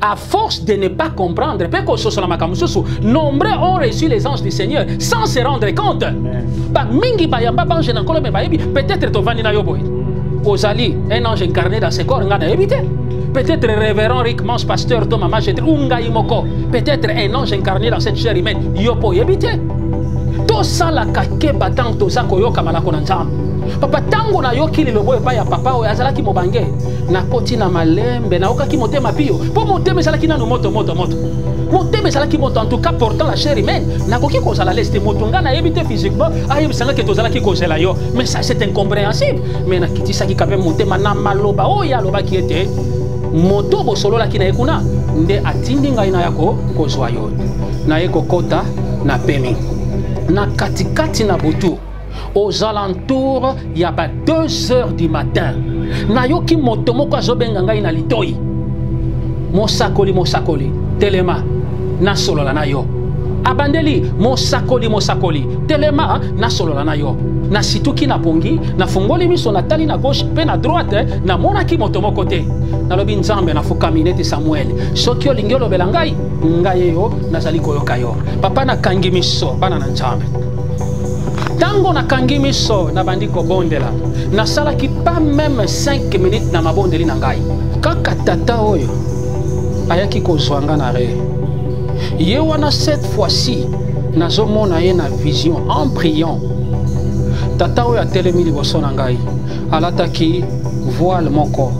à force de ne pas comprendre, nombreux ont reçu les anges du Seigneur sans se rendre compte. Peut-être Ozali, un ange incarné dans ses corps, peut-être révérend Rick Mans, pasteur Thomas Majetre, peut-être un ange incarné dans cette chair humaine, Yopo Yebite. Tout ça la kake batang to sa koyoka malako na nzambe. Papa tango na yoki li lobo epa ya papa o azala ki mobange. Na koti na malembe na okaki motema pio. Po motema ezala ki na no moto. Motema ezala ki moto en tout cas portant la chair humaine. Na koki ko sala leste moto nga na yebite physiquement, ayi bisanga ke to zala ki ko zela yo. Mais ça c'est incompréhensible. Mais na kiti sa ki quand même motema na maloba o ya loba ki ete. Moto bo solo la ki na ekuna nde atindi ngai na yako ko zwa yo. Na yeko kota na pemi. Na katikati na butu aux alentours il y a 2 heures du matin na yoki moto moko azobenga ngai na litoi mosakoli telema na solola na yo abandeli mosakoli telema na solola na yo na situki na pongi na fungoli miso na tali na gauche pe na droite na monaki moto moko te na lobi nzambe na fukami neti Samuel soki olingi olobela ngai yo nazali koyoka yo papa na kangi miso bana na nzambe tango na kangi miso na bandi kobondela na salaki pas même 5 minutes na mabondeli na ngai kaka tata oyo ayaki kozwanga na re ye wana cette fois-ci nazomona ye na vision en priant tata oyo atelemi liboso na ngai alataki voile moko.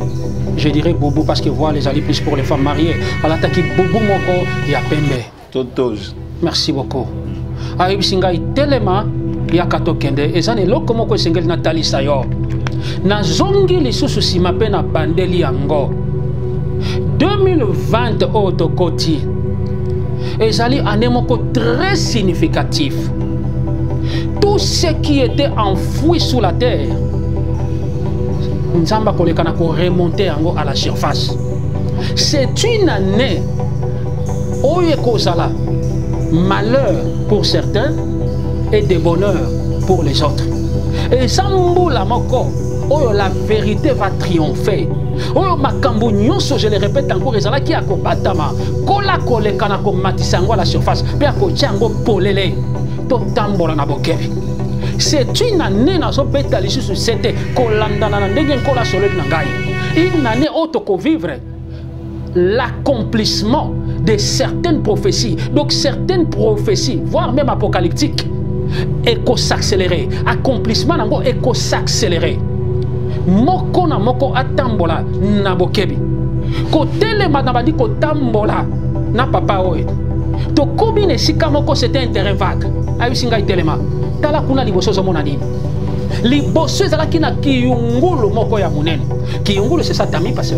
Je dirais boubou parce que voile les alliés plus pour les femmes mariées. Alataki boubou moko ya pembe. Totoz. Merci beaucoup. Aïb singai telema ya katokende ezane loko moko sengeli na talisa yo. Na zongi lisusu sima pe na bandeli yango. 2020 otokoti. Ezali année moko très significatif. Tout ce qui était enfoui sous la terre Nzamba kolekana ko remonter yango à la surface. C'est une année oye kozala malheur pour certains et de bonheur pour les autres. Et Sambula moko oyo la vérité va triompher. Oyo makambo nyonso je le répète encore ezala ki akobatama kola kolekana ko matisango à la surface pe akotiango polele to tambola na bokebi. C'est une année na zopeta lisusu c'était kolandana na ndenge kola solo na ngai. Une année auto vivre l'accomplissement de certaines prophéties. Donc certaines prophéties, voire même apocalyptiques, et qu'on s'accélérer. Accomplissement nango et qu'on s'accélérer. Moko na moko atambola na bokebi. Kotele madabadi kotambola na papa oe. To combine sika moko c'était un terrain vague. Ayu singa itelema. Tala kuna liboso zo monani. Liboso ezalaki na kiyungulu moko ya monene. Kiyungulu c'est ça tami parce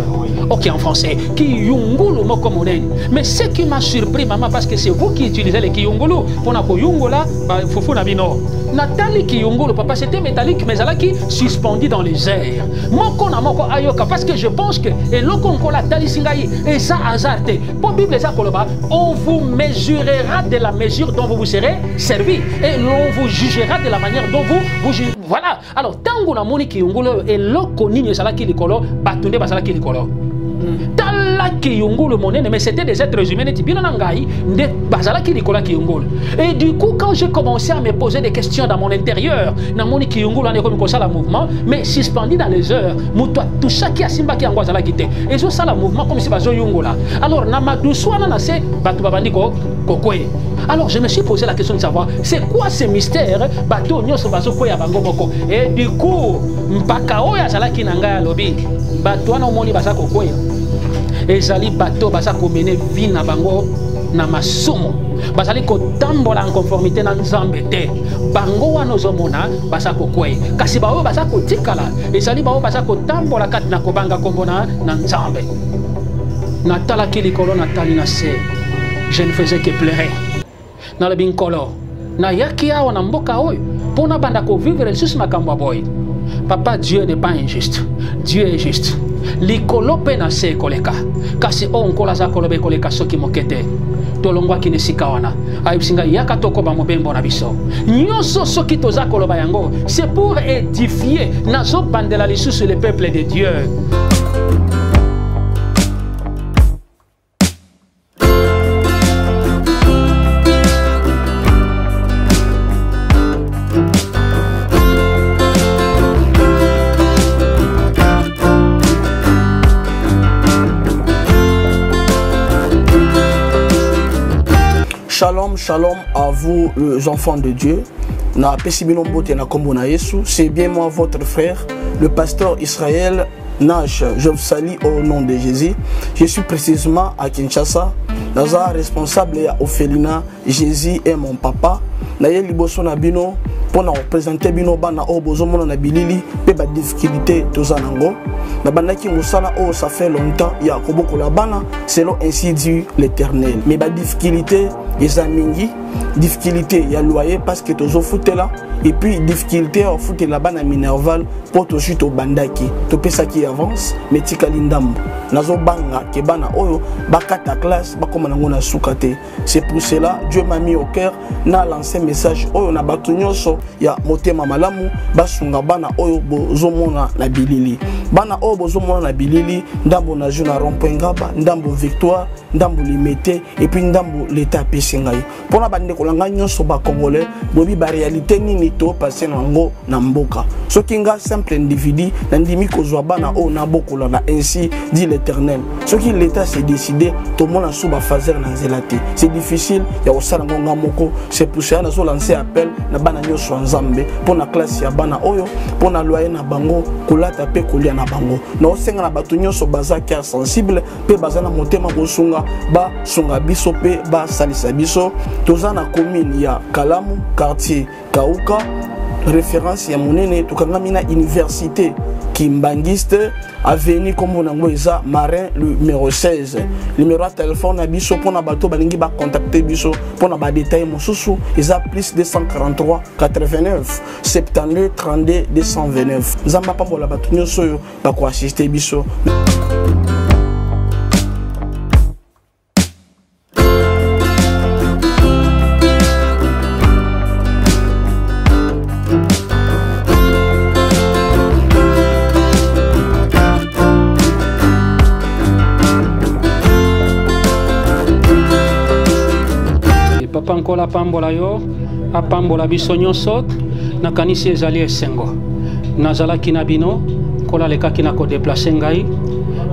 ok en français. Kiyungulu moko monene. Mais ce qui m'a surpris maman parce que c'est vous qui utilisez les kiyungulu pour na koyungola ba fufu na bino. Natali kiyungulu papa c'était métallique mais ezalaki suspendu dans les airs. Moko na moko ayoka parce que je pense que eloko nkola tali singai et ça hasardé. Pour Bible ça koloba on vous mesurera de la mesure dont vous serez servi et l'on vous jugera de la manière dont vous jugez. Voilà. Alors tango na moni kiyungulu eloko nini ezalaki likolo batunde bazalaki likolo. Tala kiyungulu monene mais c'était des êtres humains et bien nangai nde bazalaki likolo kiyungulu. Et du coup quand j'ai commencé à me poser des questions dans mon intérieur, na moni kiyungulu ane comme ça la mouvement mais suspendu dans les heures, muto tout ça qui a simba qui angwa zalaki te. Et zo ça la mouvement comme si bazo yungola. Alors na maduswana na se batu babandiko kokwe. Alors je me suis posé la question de savoir c'est quoi ce mystère bateau nyoso bazo koya bango moko. Et du coup mpaka oya zalaki nanga lobi bateau wana omoni baza kokoya. Ezali bateau baza komene vie na bango na masumo. Bazali kotambola en conformité na nzambe te. Bango wana ozomona baza kokoya. Kasi baoyo baza kotikala. Ezali baoyo baza kotambola kati na kobanga kombona na nzambe. Natala kilikolo natali na se. Je ne faisais que pleurer. Na le binkolo na yaki awa na mboka oyo pona banda ko vivre lisusu makambo boy. Papa, Dieu n'est pas injuste. Dieu est juste. Likolo pe na se koleka kasi onkola za kolobe koleka soki mokete tolongwa kine sikawana ayibsinga yaka toko ba mobembo na biso nyonso soki toza koloba yango c'est pour édifier nazo bandela lisusu le peuple de Dieu. shalom à vous les enfants de Dieu. C'est bien moi votre frère, le pasteur Israël Nash. Je vous salue au nom de Jésus. Je suis précisément à Kinshasa. Naza responsable à Ophelina. Jésus est mon papa. Naye liboso na bino pour nous représenter bino bana o bozomo na bilili pe ba difficulté tozanango. Na bandaki musala o ça fait longtemps ya koboko la bana selon ainsi dit l'Éternel. Mais ba difficulté ezamingi, difficulté ya loyer parce que tozo foutela et puis difficulté au foot la bana minerval pour to chute au bandaki. To pesa qui avance mais tikali ndambo. Nazo banga ke bana oyo bakata classe bakoma nango na sukate. C'est pour cela Dieu m'a mis au cœur na lancé message oyo na batu nyonso ya motema malamu basunga bana oyo bozomona na bilili. Bana oyo bozomona na bilili ndambo na juna rompengaba, ndambo victoire, ndambo limité et puis ndambo l'état pesingai. Pona bande kolanga nyonso ba congolais bobi ba réalité nini to passer nango na mboka. Soki nga simple individu na ndimi kozwa bana oyo na bokola na ainsi dit l'Éternel. Soki l'état s'est décidé to mona suba fazer na zelate. C'est difficile ya osala ngonga moko. C'est pour ça na so lancer appel na bana nyonso nzambe pona classe ya bana oyo pona loyer na bango kolata pe kolia na bango. Na osenga na batu nyonso baza cœur sensible pe baza na motema bosunga ba sunga biso pe ba salisa biso. Toza na commune ya Kalamu quartier Kauka référence ya monene tukangami na université Kimbangiste avenue comme on a Marin numéro 16. Numéro de téléphone à biso pour na bato balingi ba contacter biso pour na ba détail mosusu eza plus 243 89 72 32 229. Zamba pambola bato nyonso yo ba ko assister biso. Pankola pambola yo apambola biso nyonso nakanisi ezali esengo nazalaki na bino kola lekaki na kodeplace ngai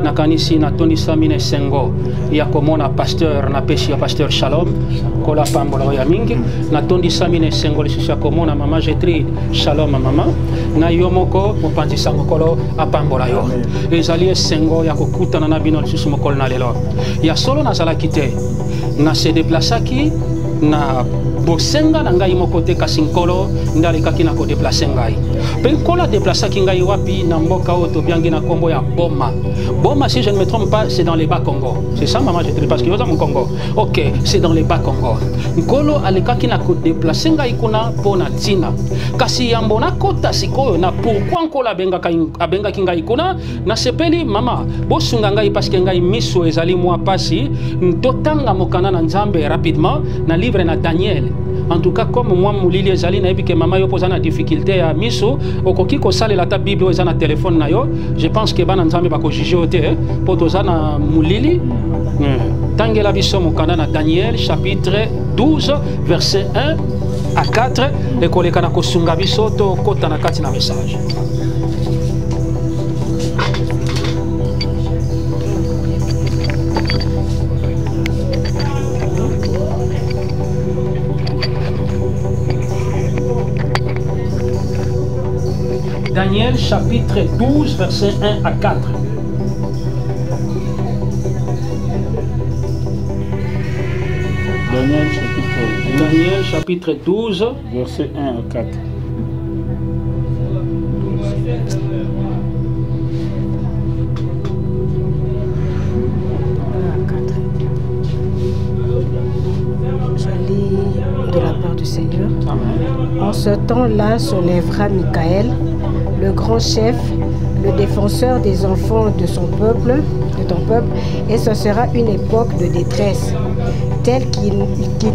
nakanisi natondisami na esengo ya komona pasteur na pesi ya pasteur Shalom kola pambola ya mingi natondisami na esengo lisusu ya komona mama Jetri Shalom mama na yo moko mopanzisa mokolo apambola yo ezali esengo ya kokutana na bino lisusu mokolo na lelo ya solo nazalaki te na se deplaçaki na bosenga na ngai moko te kasi nkolo ndalekaki na kodeplace ngai mpe nkolo adeplaçaki ngai wapi na mboka oyo tobiangi na nkombo ya Boma. Boma, si je ne me trompe pas, c'est dans les Bas-Congo. C'est ça maman, je te dis parce que yo za mon Congo. Ok, c'est dans les Bas-Congo. Nkolo alekaki na kodeplace ngai kuna pona tina kasi yambo na kota sikoyo na pourquoi nkolo abengaki ngai kuna na sepeli mama bosunga ngai parce que ngai miso ezali mwa pasi ntotanga mokana na nzambe rapidement na livre na Daniel. En tout cas, comme moi, Moulili ezali na que maman yo posa na difficulté à miso, okoki ko sale la ta Bible ezana téléphone na yo, je pense que bana nzambe ba ko juger te po toza na Moulili. Tangela biso mokanda na Daniel chapitre 12 verset 1 à 4 et koleka na kosunga biso to kota na kati na message. Daniel chapitre 12 verset 1 à 4. Daniel chapitre 12 verset 1 à 4. Je lis de la part du Seigneur. Amen. En ce temps-là s'enlèvera Michaël, le grand chef, le défenseur des enfants de son peuple, de ton peuple, et ce sera une époque de détresse, telle qu'il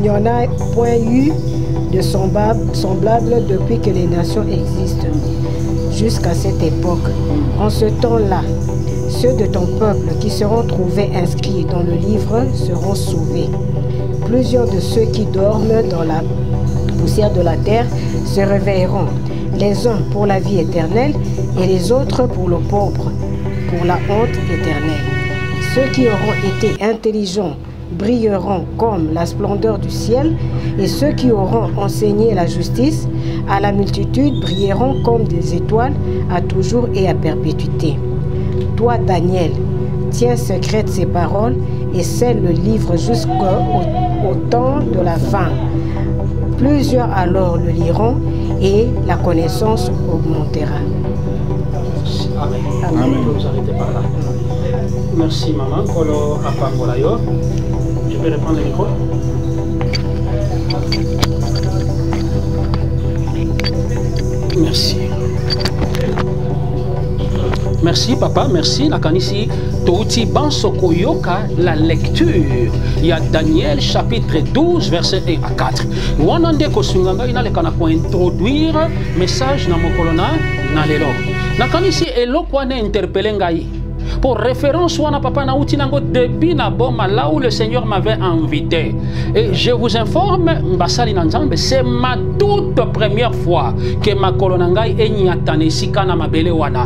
n'y en a point eu de semblable depuis que les nations existent, jusqu'à cette époque. En ce temps-là, ceux de ton peuple qui seront trouvés inscrits dans le livre seront sauvés. Plusieurs de ceux qui dorment dans la poussière de la terre se réveilleront, les uns pour la vie éternelle et les autres pour l'opprobre, pour la honte éternelle. Ceux qui auront été intelligents brilleront comme la splendeur du ciel, et ceux qui auront enseigné la justice à la multitude brilleront comme des étoiles à toujours et à perpétuité. Toi, Daniel, tiens secrète ces paroles et scelle le livre jusqu'au temps de la fin. Plusieurs alors le liront et la connaissance augmentera. Amen. Amen. Amen. Vous arrêtez par là. Merci maman. Kolo Apangolayo. Je vais reprendre le micro. Merci. Merci papa, merci. Nakanisi Touti Bansoko Yoka, la lecture. Il y a Daniel chapitre 12 verset 1 à 4. Wanande Kosunganga ina le kana pour introduire message na mokolona na lelo. Nakanisi eloko na interpeller ngai. Pour référence wana papa na uti nango depuis na boma là où le Seigneur m'avait invité. Et je vous informe mbasali na nzambe, c'est ma toute première fois que ma kolona ngai enyatane sika na mabele wana.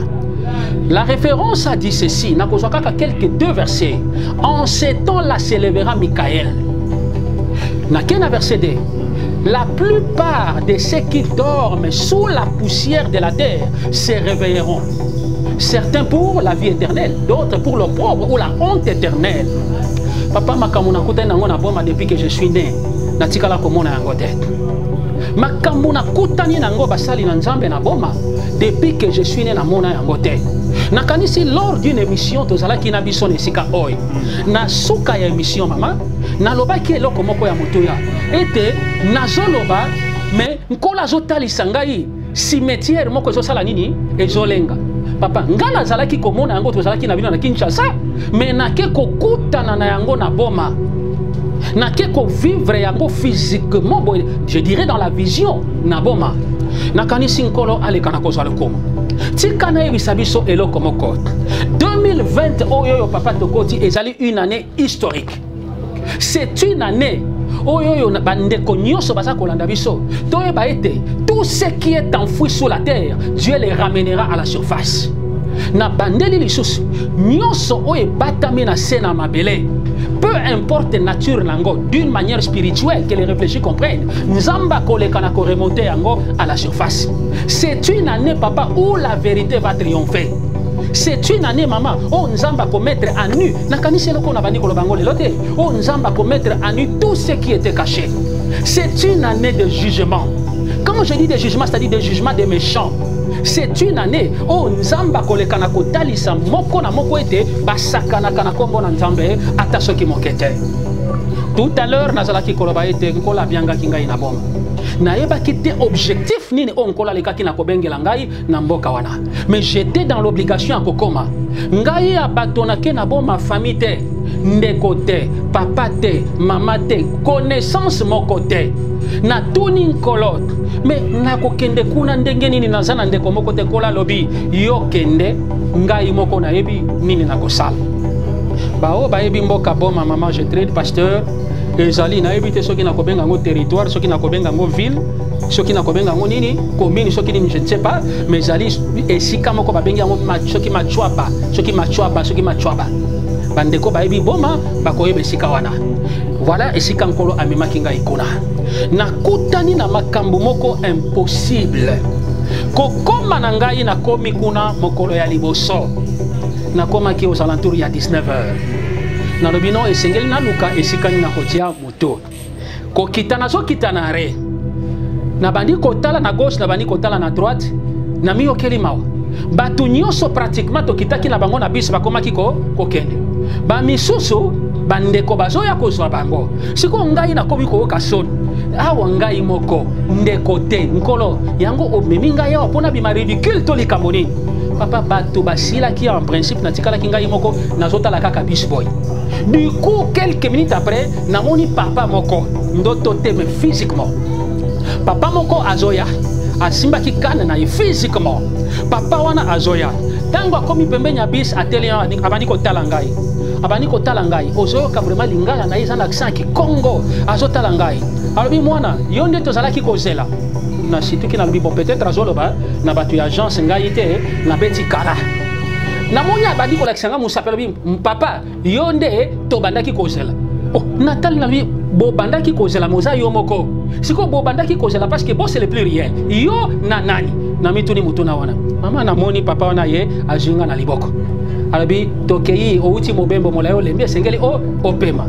La référence a dit ceci, n'a qu'à quelques deux versets. En ces temps-là s'élèvera Michael. N'a qu'un verset 2. La plupart de ceux qui dorment sous la poussière de la terre se réveilleront. Certains pour la vie éternelle, d'autres pour l'opprobre ou la honte éternelle. Papa makamuna kuta na boma depuis que je suis né. Na tikala komona yango te. Makamuna kutani nango basali na nzambe na boma depuis que je suis né na mona yango te. Nakanisi lors d'une émission tozala ki na biso nesika oy. Na suka ya émission mama, na loba ki eloko moko ya motoya. Ete nazoloba mais nkola zotalisa ngai cimetière moko ezosala nini ezolenga. Papa ngala zalaki komona yango tozalaki na bino na Kinshasa, mais nake kokutana na yango na boma. Nake ko vivre yango physiquement, je dirais dans la vision na boma. Nakanisi nkolo alekana kozwa lokomo. Tika na yebisa biso eloko moko. 2020 oyo papa tokoti ezali une année historique. C'est une année oyo bandeko nyonso baza kolanda biso. Toyeba ete tout ce qui est enfoui sous la terre, Dieu les ramènera à la surface. Na bandeli lisusu nyonso oyo batami na sena mabele. Peu importe nature nango, d'une manière spirituelle que les réfléchis comprennent, nzamba kolekana ko remonter yango à la surface. C'est une année papa où la vérité va triompher. C'est une année maman où nzamba ko mettre à nu nakanisi eloko na bani koloba ngo lelo te. Où nzamba ko mettre à nu tout ce qui était caché. C'est une année de jugement. Quand je dis de jugement, c'est-à-dire de jugement des méchants. C'est une année où nzamba kolekana ko talisa moko na moko ete basakana kana kombo na nzambe ata soki mokete. Tout à l'heure nazalaki koloba ete nkola bianga kingai na boma. Naeba kite objectif nini onkola lekaki na kobengela ngai na mboka wana. Mais j'étais dans l'obligation à kokoma. Ngai abatonake na boma famille te, ndeko te, papa te, mama te, connaissance moko te. Na tuni nkolo. Mais nako kende kuna ndenge nini nazana ndeko moko te kola lobi yo kende ngai moko na yebi nini nako sala. Bao ba yebi mboka boma mama je trade pasteur ezali na yebi te soki na kobenga ngo territoire soki na kobenga ngo ville soki na kobenga ngo nini commune soki nini je ne sais pas mais ezali esika moko ba bengi ngo soki machwaba soki machwaba bandeko ba yebi boma bakoyeba esika wana. Voilà esika nkolo amemaki ngai kuna. Nakutani na makambo moko impossible. Kokoma na ngai na komi kuna mokolo ya liboso. Nakoma ki aux alentours ya 19h. Na lobino esengeli na luka esikani na kotia moto. Kokitana so kitana re. Na bandi kotala na gauche na bandi kotala na droite. Na miyo keli mawa. Batu nyonso pratiquement tokitaki na bango na bis bakoma kiko kokende. Ba misusu bandeko bazoya kozwa bango. Siko ngai na komi ko kasoni. Awa ngai moko ndeko te nkolo yango omemi ngai ya pona bima ridicule to likamoni. Papa batu basila qui en principe na tikala ki ngai moko nazotala kaka bis boy. Du coup quelques minutes après namoni papa moko ndoto te mais physiquement. Papa moko azoya asimba ki kana na physiquement. Papa wana azoya tango akomi pembeni ya bis ateli abani ko tala ngai. Abani ko tala ngai ozoyoka vraiment lingala na izana accent ki Congo azotala ngai. Alors mwana yonde tozalaki kozela na situ ki na bon peut-être azoloba na batu ya agence ngai te na beti kala na monya abandi ko lakisanga musapelo papa yonde to bandaki kozela Oh, Nathalie na lui bobanda ki kozela moza yo moko. Siko bobanda ki kozela parce que bon c'est le plus réel. Yo na nani na mituni mutuna wana. Mama na moni papa wana ye ajinga na liboko. Alabi tokei outi mobembo molayo lembe sengeli o opema.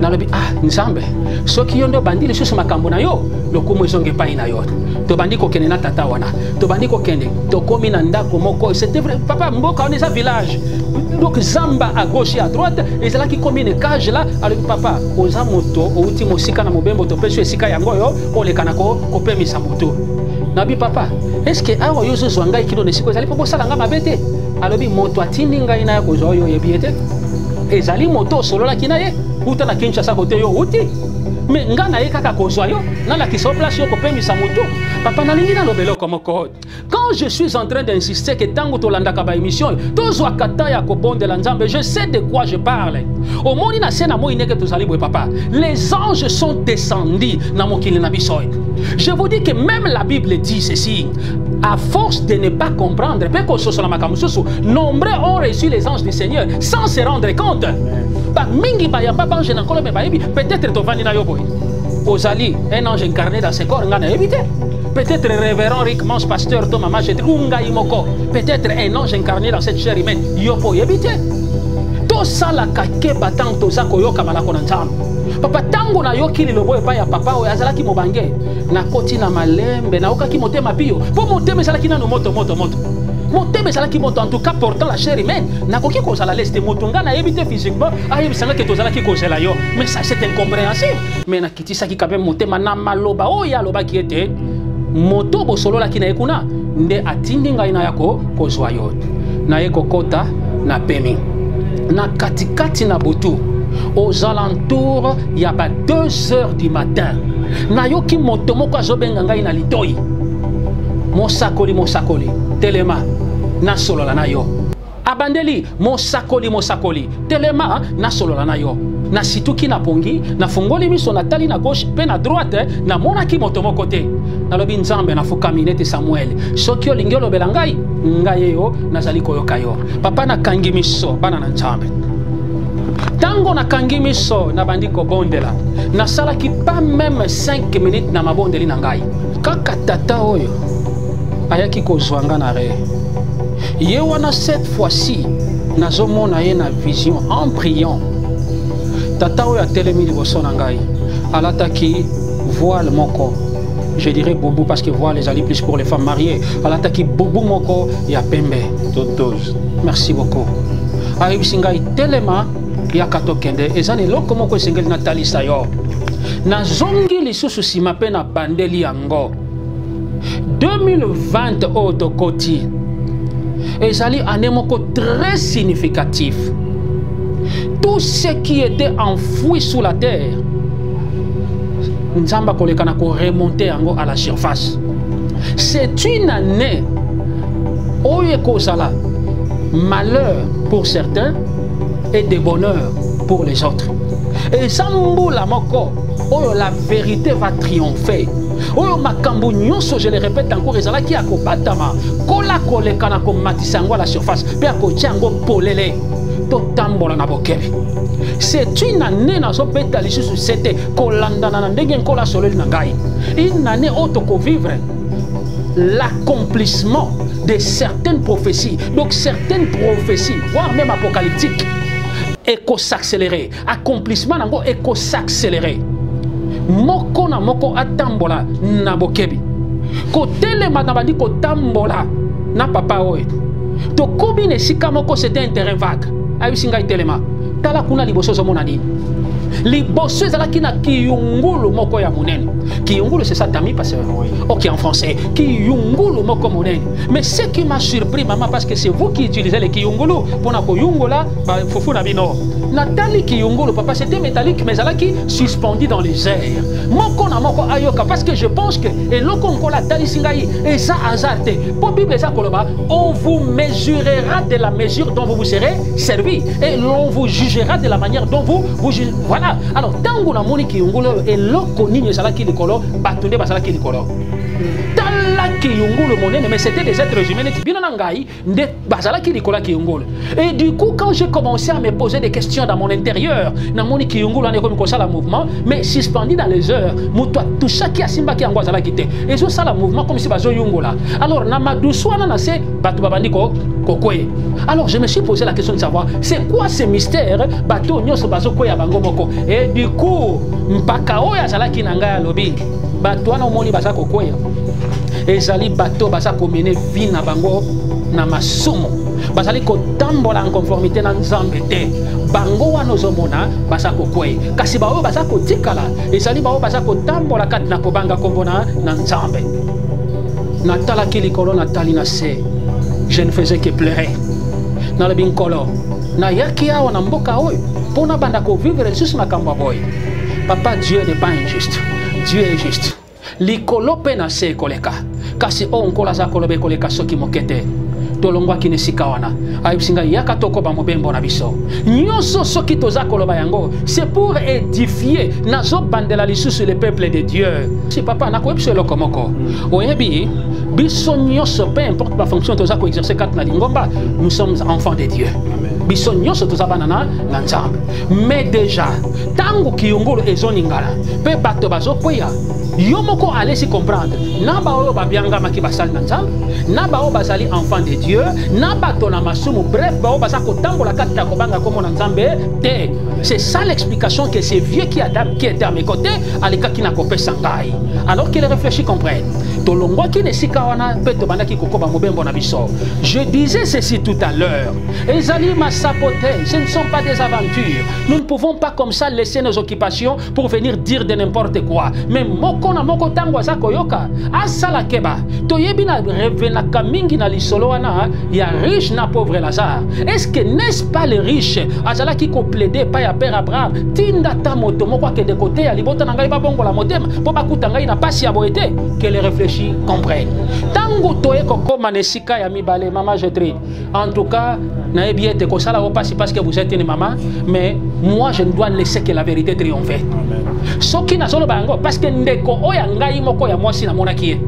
Nalobi ah nzambe soki yo ndo bandi lisusu makambo na yo lokumu ezonge pai na yo. To bandi ko kende na tata wana. To bandi ko kende to komi na ndako moko. C'était vrai papa mboka on est un village. Donc Zamba à gauche et à droite et c'est là qui combine une cage là avec papa oza moto outi mosika na mobembo to peso esika yango yo o le kanako ko pemisa moto nabi papa est-ce que awa yo zo zwanga ikino nesiko ezali po sala nga mabete alobi moto atindi ngai na ko zo yo yebiete ezali moto solo la kina ye uta na Kinshasa kote yo uti mais nga na ye kaka ko zo yo na la kiso place yo ko pemisa moto papa na lingi na lobelo comme ko quand je suis en train d'insister que tango to landa ka ba émission to zo akata ya ko bonde la nzambe je sais de quoi je parle au moni na sena mo ineke to zali boy papa les anges sont descendus na mokili na biso je vous dis que même la Bible dit ceci à force de ne pas comprendre nombreux ont reçu les anges du Seigneur sans se rendre compte mingi ba yamba bange na kolo me ba yebi peut-être to vandi na yo boy ozali un ange incarné dans ce corps ngana éviter peut-être révérend Rick Mans pasteur to mama jetri unga imoko peut-être un ange incarné dans cette chair humaine yo po yebite to sala kake batang to za koyoka malako na nzambe papa tango na yoki lilobo epa ya papa oyo azalaki mobange na koti na malembe na okaki motema pio po motema ezalaki nano moto motema ezalaki moto en tout cas portant la chair humaine nakoki kozala leste moto nga nayebi te physiquement ayebisanga ke tozalaki kozela yo mais ça c'est incompréhensible mais nakitisaki quand même motema na maloba oyo alobaki ete moto bosololaki na ye kuna nde atindi ngai na yako kozwa yo na ye kokota na pemi na katikati na butu aux alentours il y a 2 heures du matin na yoki moto moko azobenga ngai na litoi mosakoli telema na solola na yo abandeli mosakoli telema na solola na yo na situki na pongi na fungoli miso na tali na gauche pe na droite na monaki moto moko te nalobi nzambe na fukami nete Samuel soki olingi olobela ngai yo nazali koyoka yo papa na kangi miso bana na nzambe tango na kangi miso na bandi kobondela nasalaki pas même 5 minutes na mabondeli na ngai kaka tata oyo ayaki kozwanga na re ye wana cette fois-ci nazomona ye na vision en priant tata oyo atelemi liboso na ngai alataki voile moko je dirais boubou parce que voile ezali plus pour les femmes mariées alataki boubou moko ya pembe totos merci beaucoup ayebisi ngai telema yaka tokende eza na eloko moko esengeli natalisa yo nazongi lisusu nsima mpe na bandeli yango 2020 oyo tokoti ezali année moko très significatif tout ce qui était enfoui sous la terre nzamba koleka na ko remonter yango à la surface c'est une année oyo ekozala malheur pour certains et de bonheur pour les autres et sambula moko oyo la vérité va triompher oyo makambo nyonso je le répète encore ezalaki akobatama kola koleka na komatisa yango à la surface pe akotia yango polele totambola na bokebi c'est une année nazobeta lisusu sete kolandana na ndenge nkola sololi na ngai une année oyo tokovivre l'accomplissement de certaines prophéties donc certaines prophéties voire même apocalyptiques s'accélérer accomplissement nango s'accélérer moko na moko atambola na bokebi kotelema na bandi kotambola na papa oyo tokobi na esika moko c'était un terrain vague ayebisi ngai telema tala kuna liboso ozomona nini liboso ezalaki na kiyungulu moko ya monene kiyungulu c'est ça tami parce que ok en français kiyungulu moko monene mais ce qui m'a surpris maman parce que c'est vous qui utilisez les kiyungulu pona koyungola ba fofu na bino natali kiyungulu papa c'était métallique mais ezalaki suspendu dans les airs moko na moko ayoka parce que je pense que eloko nkola tali singai eza hasard te po bible eza koloba on vous mesurera de la mesure dont vous vous serez servi et l'on vous jugera de la manière dont vous voilà alors tango na moni kiyungulu eloko nini ezalaki likolo batunde bazalaki likolo tala ki yungulu monene, mais c'était des êtres humains. Et du coup, quand j'ai commencé à me poser des questions dans mon intérieur, namoni ki yungulu ane comme ça la mouvement, mais suspendu dans les heures, muto tout ça qui a simba qui angwa zala kité. Et zo ça la mouvement comme si bazo yungula. Alors namadu swana na se batu babandi ko kokwe. Alors je me suis posé la question de savoir c'est quoi ce mystère bato nyoso bazo koya bango moko. Et du coup, mpaka oya zala ki nanga ya lobi. Bato wana omoni baza kokoya. Ezali bato baza komene vie na bango na masumu. Bazali kotambola en conformité na nzambe te. Bango wana ozomona baza kokoya. Kasi bao baza kotikala. Ezali bao baza kotambola kati na kobanga kombona na nzambe. Natala ki likolo natali na se. Je ne faisais que pleurer. Na le binkolo. Na yaki awa na mboka oyo. Pona banda ko vivre lisusu makambo boy. Papa, Dieu n'est pas injuste. Dieu est juste. Likolo pe na se koleka. Kasi o nkola za kolobe koleka soki mokete. Tolongwa kine sikawana. Ayusinga yaka toko ba mobembo na biso. Nyoso soki toza koloba yango, c'est pour édifier nazo bandela lisusu le peuple de Dieu. Si papa na ko epso lokomoko. Oyebi biso nyoso peu importe la fonction toza ko exercer kat na lingomba, nous sommes enfants de Dieu. Biso nyoso toza banana na nzambe. Mais déjà, tango kiyungulu ezoningala, pe bato bazo koya. Yo moko allez s'y comprendre. Na ba oyo ba bianga maki basali na nzambe, na ba oyo bazali enfant de Dieu, na bato na masumu, bref ba oyo baza kotambola kati ya kobanga komo na nzambe te. C'est ça l'explication que ce vieux qui était à mes côtés alika ki na kopesa ngai. Alors qu'il réfléchit comprenne. Tolongwa ki ne sikawana pe to banda ki kokoba mobembo na biso. Je disais ceci tout à l'heure. Ezali ma sapote, ce ne sont pas des aventures. Nous ne pouvons pas comme ça laisser nos occupations pour venir dire de n'importe quoi. Mais moko na moko tango za koyoka asala keba toyebi na revenaka mingi na lisolo wana ya riche na pauvre Lazare. Est-ce que n'est-ce pas le riche azala ki ko plaider pa ya père Abraham tinda ta moto moko ke de côté ya libota na ngai ba bongo la motema po bakuta ngai na pasi ya boete que les réfléchis comprennent. Tango toye ko koma nesika ya mibale maman je triste. En tout cas na ebiete ko sala o pasi parce que vous êtes une maman, mais moi je ne dois laisser que la vérité triompher. Soki na solo bango parce que ndeko oya ngai moko ya mwasi na monaki ye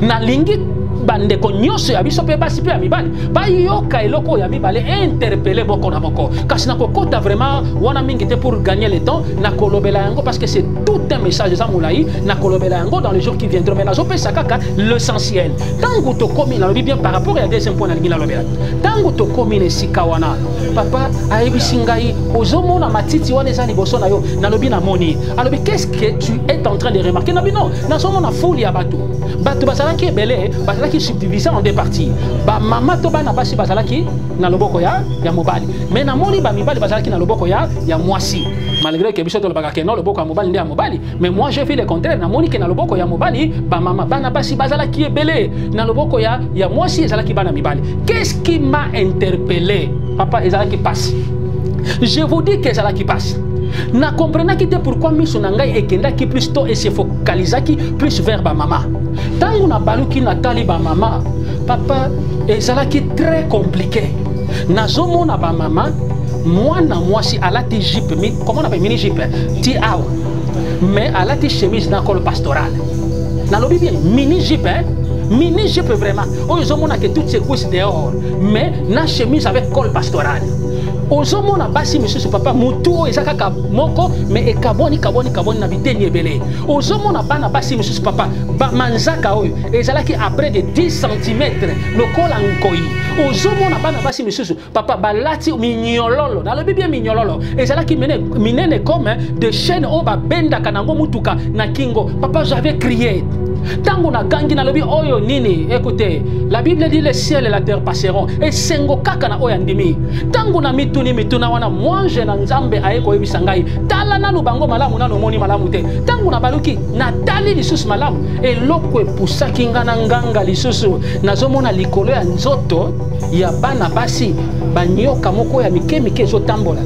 na lingi bandeko nyoso ya biso pe basi pe ya mibale ba yoka eloko ya mibale interpeller boko na boko kasi na kokota vraiment wana mingi te pour gagner le temps na kolobela yango parce que c'est tout un message za moulayi na kolobela yango dans les jours qui viendront mais na zo pe sakaka l'essentiel tango to komi na lobi bien par rapport à deuxième point na lingi na lobela tango to komi ne sikawana papa ayebi ngai ozomona matiti wana eza liboso na yo na lobi na moni alobi qu'est-ce que tu es en train de remarquer na bino na somona foule ya bato bazalaki ebele bazalaki subdivisé en deux parties. Ba mama to bana basi bazalaki na loboko ya mobali. Mais na moni ba mibali bazalaki na loboko ya mwasi. Malgré que biso to lobaka ke no loboko ya mobali ndi ya mobali, mais moi j'ai fait le contraire. Na moni ke na loboko ya mobali ba mama bana basi bazalaki ebele na loboko ya mwasi ezalaki bana mibali. Qu'est-ce qui m'a interpellé? Papa ezalaki passe. Je vous dis que ezalaki passe. Na comprenaki te pourquoi miso na ngai ekendaki plus tôt et se focalisaki plus vers ba mama. Tango na baluki na tali ba mama, papa ezalaki très compliqué. Nazomona ba mama, mwana mwasi alati jupe, comment on appelle mini jupe, ti aw. Mais alati chemise na col pastoral. Na lobi bien mini jupe, mini jupe vraiment. Ozomona que toutes ces couches dehors, mais na chemise avec col pastoral. Ozomona basi monsieur papa mutu ezaka moko mais ekaboni na biteni ebele. Ozomona bana basi monsieur papa ba manzaka oyo ezalaki après de 10 cm lokola nkoi. Ozomona bana basi monsieur papa balati minyololo na lobi bien minyololo ezalaki minene comme de chaîne o ba benda kanango mutuka na kingo. Papa j'avais crié. Tango na gangi na lobi oyo nini. Écoutez, la Bible dit le ciel et la terre passeront et sengo kaka na oyo ndimi. Tango na mituna wana mwanje na nzambe ayeko yebisa ngai tala nanu bango malamu nanu moni malamu te. Tango na baluki na tali lisusu malamu eloko epusaki nga na nganga lisusu nazomona likolo ya nzoto ya bana basi banyoka moko ya mike ezotambola.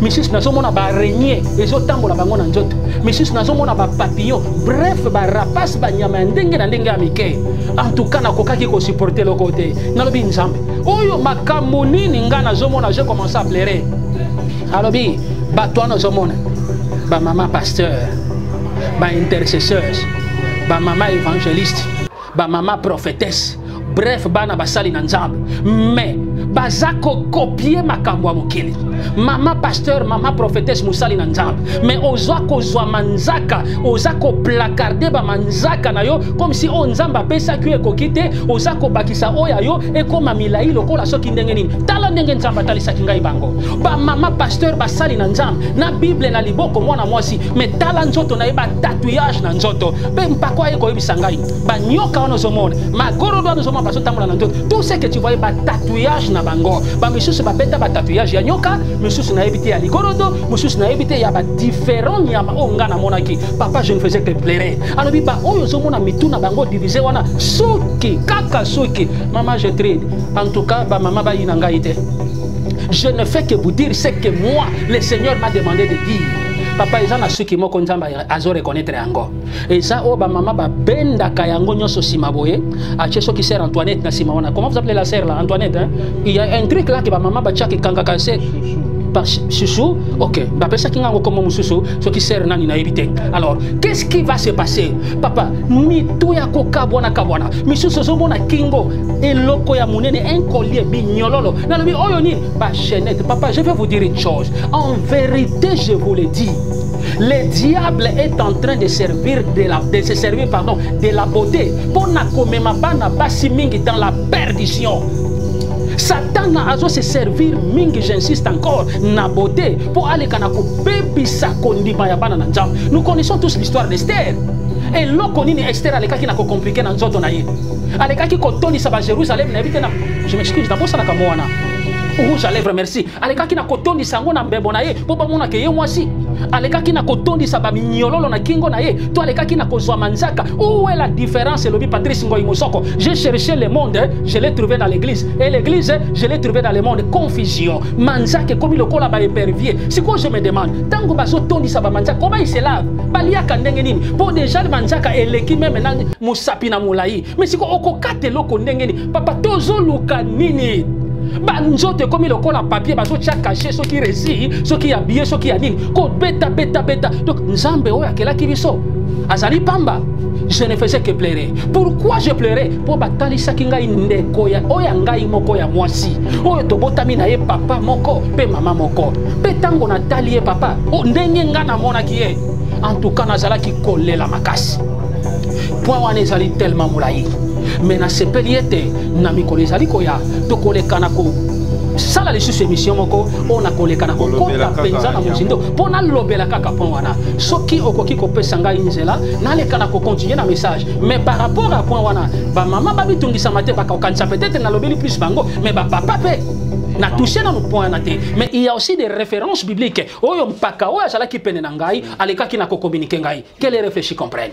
Misusu nazomona ba araignée ezotambola bango na nzoto. Misusu nazomona ba papillon, bref ba rapace ba nyama ndenge na ndenge ya mike. En tout cas nakokaki ko supporter le côté. Nalobi nzambe. Oyo makambo nini nga nazomona j'ai commencé à pleurer. Alobi ba toi nazomona ba maman pasteur, ba intercesseurs, ba maman évangéliste, ba mama prophétesse, bref bana basali na nzambe, mais bazako copier makambo ya mokili. Mama pasteur, mama prophétesse musali na nzambe, mais ozwa kozwa manzaka, ozako placarder ba manzaka na yo comme si on nzamba pesa ki ekokite, ozako bakisa oya yo ekoma milai lokola soki ndenge nini. Tala ndenge nzamba talisa kingai bango. Ba mama pasteur basali na nzambe, na Bible na liboko mwana mwasi, mais tala nzoto na ba tatouage na nzoto. Pe mpako eko yebisa ngai. Ba nyoka wana zomone, magoro wana zomona baso tamula na nzoto. Tout ce que tu vois ba tatouage na bango. Ba misusu ba beta ba tatouage ya nyoka, misusu na ebité ya ligorodo, misusu na ebité ya ba différent nyama onga na monaki. Papa, je ne faisais que pleurer. Alobi ba oyo zomona mituna bango divisé wana soki kaka soki. Maman je trade. En tout cas, ba mama ba yina ngai te. Je ne fais que vous dire ce que moi, le Seigneur m'a demandé de dire. Papa, ils ont su qui moko nzamba azo reconnaître yango. Et ça, oh ba maman ba benda kayango nyoso simaboye. Ache so qui sert Antoinette na simawana. Comment vous appelez la sœur là, Antoinette hein? Il y a un truc là que ba maman ba tchaki kanga kase. Par chouchou, ok. Bah ça qui n'a comme chouchou, ce qui sert nani na éviter. Alors, qu'est-ce qui va se passer, papa? Mi tout ya koka bona kabona. Mi chouchou zomona kingo et loko ya munene un collier bignololo. Nalobi oyoni ba chaînette. Papa, je vais vous dire une chose. En vérité, je vous le dis. Le diable est en train de se servir de la beauté pour na komema bana basi mingi dans la perdition. Satan a se servir mingi, j'insiste encore, na beauté pour aller kanako baby sakondi bayabana na nzam. Nous connaissons tous l'histoire d'Esther. Et l'okonini Esther aleka ki na ko compliqué na nzoto na ye. Aleka ki ko toni sa ba Jérusalem na bité na. Je m'excuse na bosa na kamwana. Rouge à lèvres, merci. Aleka ki na kotondi sango na mbebo na ye, po ba mona ke ye mwasi. Aleka ki na kotondi sa ba minyololo na kingo na ye, to aleka ki na kozwa manzaka. Où est la différence, lobi Patrice Ngoyi Mosoko? J'ai cherché le monde, je l'ai trouvé dans l'église. Et l'église, je l'ai trouvé dans le monde. Confusion. Manzaka comme le kola ba épervier. C'est quoi je me demande? Tango baso tondi sa ba manzaka, comment il se lave? Balia kandenge nini? Pour déjà le manzaka eleki même na musapi na mulai. Mais c'est quoi okokate loko ndenge ni? Papa tozo luka nini? Banzote comme le colle à papier, bazo tcha caché, ce qui réussit, ce qui habillé, ce qui anime. Ko beta. Donc Nzambe oya kela kibiso. Azali pamba. Je ne faisais que pleurer. Pourquoi je pleurais? Pour batali sakinga indeko ya oya ngai moko ya mwasi. Oyo tobotami na ye papa moko, pe mama moko. Pe tango na tali ye papa. O ndenge nga na mona ki ye. En tout cas nazala ki kolle la makasi. Point wana ezali tellement moulayi. Mais na sepeli ete na mikolo ezali koya tokolekana ko sala lisusu émission moko on a kolekana ko kota penza na mozindo pona lobela kaka pon wana soki okoki kopesa ngai nzela nalekana ko continuer na message. Mais par rapport à point wana ba mama ba bitungisa mate ba kanisa peut-être na lobeli plus bango mais ba papa pe na touché dans le point naté. Mais il y a aussi des références bibliques oyo mpaka oyo azala ki pene na ngai aleka ki na ko communiquer ngai que les réfléchis comprennent.